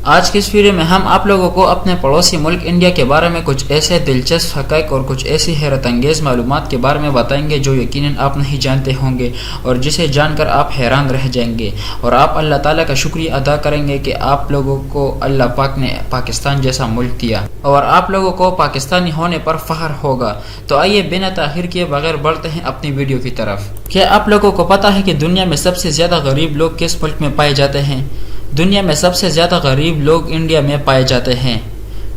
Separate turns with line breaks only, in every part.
آج کی اس ویڈیو میں ہم آپ لوگوں کو اپنے پڑوسی ملک انڈیا کے بارے میں کچھ ایسے دلچسپ حقائق اور کچھ ایسی حیرت انگیز معلومات کے بارے میں بتائیں گے جو یقیناً آپ نہیں جانتے ہوں گے اور جسے جان کر آپ حیران رہ جائیں گے اور آپ اللہ تعالیٰ کا شکریہ ادا کریں گے کہ آپ لوگوں کو اللہ پاک نے پاکستان جیسا ملک دیا اور آپ لوگوں کو پاکستانی ہونے پر فخر ہوگا۔ تو آئیے بنا تاخیر کیے بغیر بڑھتے ہیں اپنی ویڈیو کی طرف۔ کیا آپ لوگوں کو پتہ ہے کہ دنیا میں سب سے زیادہ غریب لوگ کس ملک میں پائے جاتے ہیں؟ دنیا میں سب سے زیادہ غریب لوگ انڈیا میں پائے جاتے ہیں۔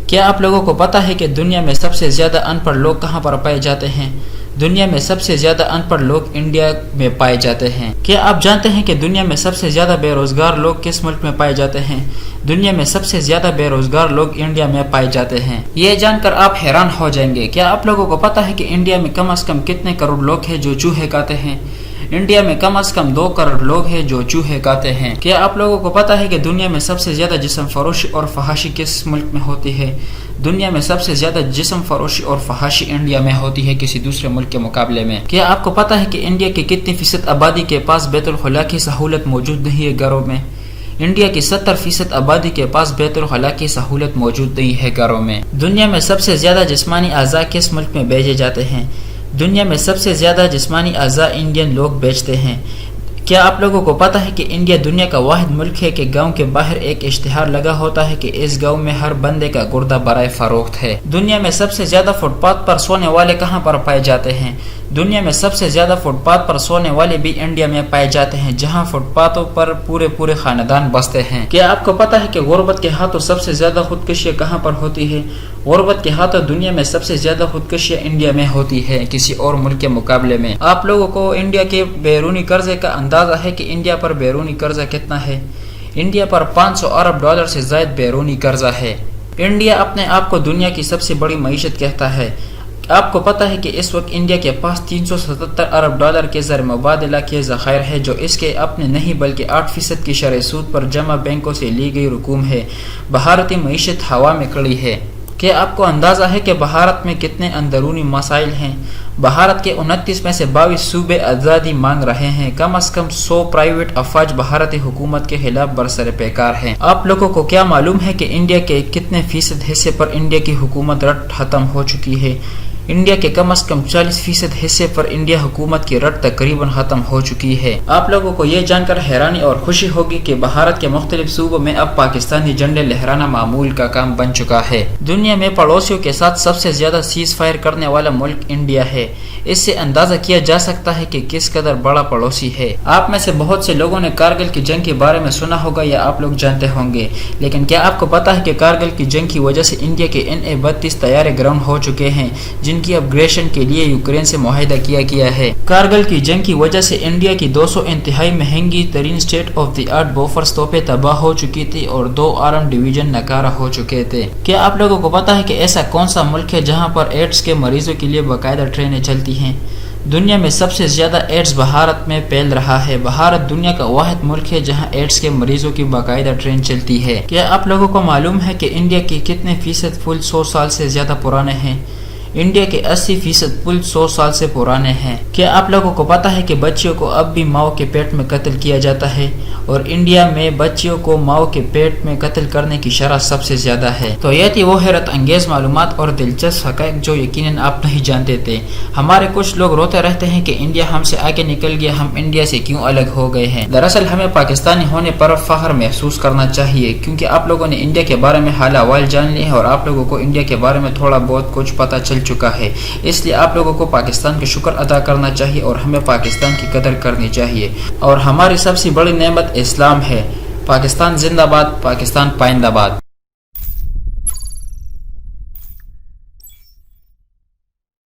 کیا آپ لوگوں کو پتہ ہے کہ دنیا میں سب سے زیادہ ان پڑھ لوگ کہاں پر پائے جاتے ہیں؟ دنیا میں سب سے زیادہ ان پڑھ لوگ انڈیا میں پائے جاتے ہیں۔ کیا آپ جانتے ہیں کہ دنیا میں سب سے زیادہ بے روزگار لوگ کس ملک میں پائے جاتے ہیں؟ دنیا میں سب سے زیادہ بے روزگار لوگ انڈیا میں پائے جاتے ہیں۔ یہ جان کر آپ حیران ہو جائیں گے۔ کیا آپ لوگوں کو پتہ ہے کہ انڈیا میں کم از کم کتنے کروڑ لوگ ہیں جو چوہے کھاتے ہیں؟ انڈیا میں کم از کم 2 کروڑ لوگ ہیں جو چوہے کھاتے ہیں۔ کیا آپ لوگوں کو پتہ ہے کہ دنیا میں سب سے زیادہ جسم فروشی اور فحاشی کس ملک میں ہوتی ہے؟ دنیا میں سب سے زیادہ جسم فروشی اور فحاشی انڈیا میں ہوتی ہے کسی دوسرے ملک کے مقابلے میں۔ کیا آپ کو پتہ ہے کہ انڈیا کی کتنی فیصد آبادی کے پاس بیت الخلاء کی سہولت موجود نہیں ہے گھروں میں؟ انڈیا کی 70% آبادی کے پاس بیت الخلاء کی سہولت موجود نہیں ہے گھروں میں۔ دنیا میں سب سے زیادہ جسمانی اعضاء کس ملک میں بھیجے جاتے ہیں؟ دنیا میں سب سے زیادہ جسمانی اعضاء انڈین لوگ بیچتے ہیں۔ کیا آپ لوگوں کو پتہ ہے کہ انڈیا دنیا کا واحد ملک ہے کہ گاؤں کے باہر ایک اشتہار لگا ہوتا ہے کہ اس گاؤں میں ہر بندے کا گردہ برائے فروخت ہے؟ دنیا میں سب سے زیادہ فٹ پاتھ پر سونے والے کہاں پر پائے جاتے ہیں؟ دنیا میں سب سے زیادہ فٹ پاتھ پر سونے والے بھی انڈیا میں پائے جاتے ہیں جہاں فٹ پاتھوں پر پورے خاندان بستے ہیں۔ کیا آپ کو پتہ ہے کہ غربت کے ہاتھوں سب سے زیادہ خودکشیاں کہاں پر ہوتی ہے؟ غربت کے ہاتھوں دنیا میں سب سے زیادہ خودکشیاں انڈیا میں ہوتی ہے کسی اور ملک کے مقابلے میں۔ آپ لوگوں کو انڈیا کے بیرونی قرضے کا اندازہ ہے کہ انڈیا پر بیرونی قرضہ کتنا ہے؟ انڈیا پر $500 ارب سے زائد بیرونی قرضہ ہے۔ انڈیا اپنے آپ کو دنیا کی سب سے بڑی معیشت کہتا ہے۔ آپ کو پتہ ہے کہ اس وقت انڈیا کے پاس $377 ارب کے زر مبادلہ کے ذخائر ہے جو اس کے اپنے نہیں بلکہ 8% کی شرح سود پر جمع بینکوں سے لی گئی رقوم ہے۔ بھارتی معیشت ہوا میں کھڑی ہے۔ کیا آپ کو اندازہ ہے کہ بھارت میں کتنے اندرونی مسائل ہیں؟ بھارت کے 29 میں سے 22 صوبے آزادی مانگ رہے ہیں۔ کم از کم 100 پرائیویٹ افواج بھارتی حکومت کے خلاف برسر پیکار ہیں۔ آپ لوگوں کو کیا معلوم ہے کہ انڈیا کے کتنے فیصد حصے پر انڈیا کی حکومت رٹ ختم ہو چکی ہے؟ انڈیا کے کم از کم 40% حصے پر انڈیا حکومت کی رٹ تقریباً ختم ہو چکی ہے۔ آپ لوگوں کو یہ جان کر حیرانی اور خوشی ہوگی کہ بھارت کے مختلف صوبوں میں اب پاکستانی جھنڈے لہرانا معمول کا کام بن چکا ہے۔ دنیا میں پڑوسیوں کے ساتھ سب سے زیادہ سیز فائر کرنے والا ملک انڈیا ہے۔ اس سے اندازہ کیا جا سکتا ہے کہ کس قدر بڑا پڑوسی ہے۔ آپ میں سے بہت سے لوگوں نے کارگل کی جنگ کے بارے میں سنا ہوگا یا آپ لوگ جانتے ہوں گے، لیکن کیا آپ کو پتہ ہے کہ کارگل کی جنگ کی وجہ سے انڈیا کے NA-32 طیارے گراؤنڈ ہو چکے ہیں جن کی اپگریڈیشن کے لیے یوکرین سے معاہدہ کیا گیا ہے۔ کارگل کی جنگ کی وجہ سے انڈیا کی 200 انتہائی مہنگی ترین اسٹیٹ آف دی آرٹ بوفرز توپیں تباہ ہو چکی تھی اور 2 آرم ڈویژن ناکارہ ہو چکے تھے۔ کیا آپ لوگوں کو پتہ ہے کہ ایسا کون سا ملک ہے جہاں پر ایڈز کے مریضوں کے لیے باقاعدہ ٹرینیں چلتی ہیں؟ دنیا میں سب سے زیادہ ایڈز بھارت میں پھیل رہا ہے۔ بھارت دنیا کا واحد ملک ہے جہاں ایڈز کے مریضوں کی باقاعدہ ٹرین چلتی ہے۔ کیا آپ لوگوں کو معلوم ہے کہ انڈیا کے کتنے فیصد پل 100 سال سے زیادہ پرانے ہیں؟ انڈیا کے 80% پل 100 سال سے پرانے ہیں۔ کیا آپ لوگوں کو پتہ ہے کہ بچیوں کو اب بھی ماؤں کے پیٹ میں قتل کیا جاتا ہے اور انڈیا میں بچیوں کو ماؤں کے پیٹ میں قتل کرنے کی شرح سب سے زیادہ ہے؟ تو یہ تھی وہ حیرت انگیز معلومات اور دلچسپ حقائق جو یقیناً آپ نہیں جانتے تھے۔ ہمارے کچھ لوگ روتے رہتے ہیں کہ انڈیا ہم سے آگے نکل گیا، ہم انڈیا سے کیوں الگ ہو گئے ہیں؟ دراصل ہمیں پاکستانی ہونے پر فخر محسوس کرنا چاہیے کیونکہ آپ لوگوں نے انڈیا کے بارے میں حال احوال جان لیے ہیں اور آپ لوگوں کو انڈیا کے بارے میں تھوڑا بہت کچھ پتہ چل چکا ہے۔ اس لیے آپ لوگوں کو پاکستان کا شکر ادا کرنا چاہیے اور ہمیں پاکستان کی قدر کرنی چاہیے اور ہماری سب سے بڑی نعمت اسلام ہے۔ پاکستان زندہ باد، پاکستان پائندہ باد۔